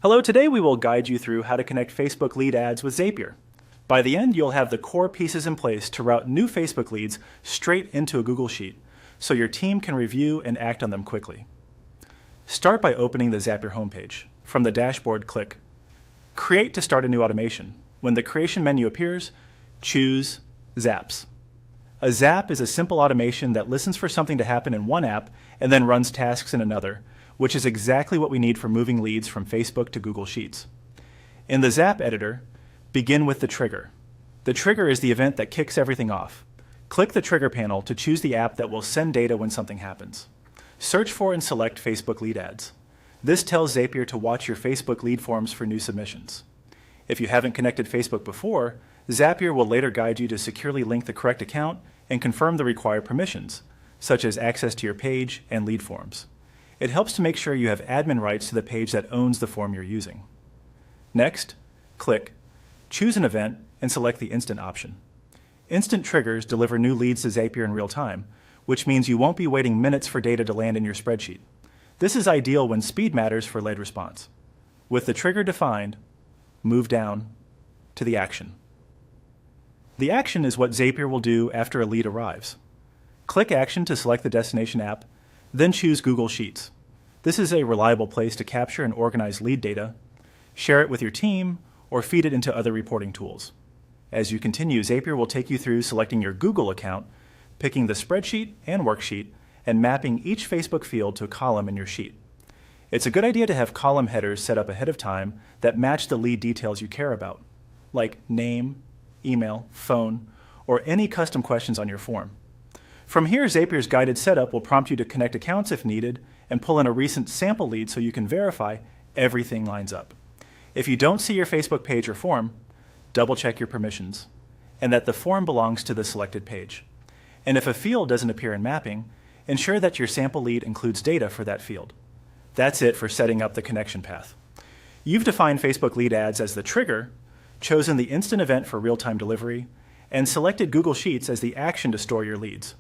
Hello, today we will guide you through how to connect Facebook lead ads with Zapier. By the end, you'll have the core pieces in place to route new Facebook leads straight into a Google Sheet, so your team can review and act on them quickly. Start by opening the Zapier homepage. From the dashboard, click Create to start a new automation. When the creation menu appears, choose Zaps. A zap is a simple automation that listens for something to happen in one app and then runs tasks in another, which is exactly what we need for moving leads from Facebook to Google Sheets. In the Zap editor, begin with the trigger. The trigger is the event that kicks everything off. Click the trigger panel to choose the app that will send data when something happens. Search for and select Facebook lead ads. This tells Zapier to watch your Facebook lead forms for new submissions. If you haven't connected Facebook before, Zapier will later guide you to securely link the correct account and confirm the required permissions, such as access to your page and lead forms. It helps to make sure you have admin rights to the page that owns the form you're using. Next, click Choose an event and select the Instant option. Instant triggers deliver new leads to Zapier in real time, which means you won't be waiting minutes for data to land in your spreadsheet. This is ideal when speed matters for lead response. With the trigger defined, move down to the action. The action is what Zapier will do after a lead arrives. Click Action to select the destination app, then choose Google Sheets. This is a reliable place to capture and organize lead data, share it with your team, or feed it into other reporting tools. As you continue, Zapier will take you through selecting your Google account, picking the spreadsheet and worksheet, and mapping each Facebook field to a column in your sheet. It's a good idea to have column headers set up ahead of time that match the lead details you care about, like name, email, phone, or any custom questions on your form. From here, Zapier's guided setup will prompt you to connect accounts if needed and pull in a recent sample lead so you can verify everything lines up. If you don't see your Facebook page or form, double-check your permissions and that the form belongs to the selected page. And if a field doesn't appear in mapping, ensure that your sample lead includes data for that field. That's it for setting up the connection path. You've defined Facebook lead ads as the trigger, chosen the instant event for real-time delivery, and selected Google Sheets as the action to store your leads.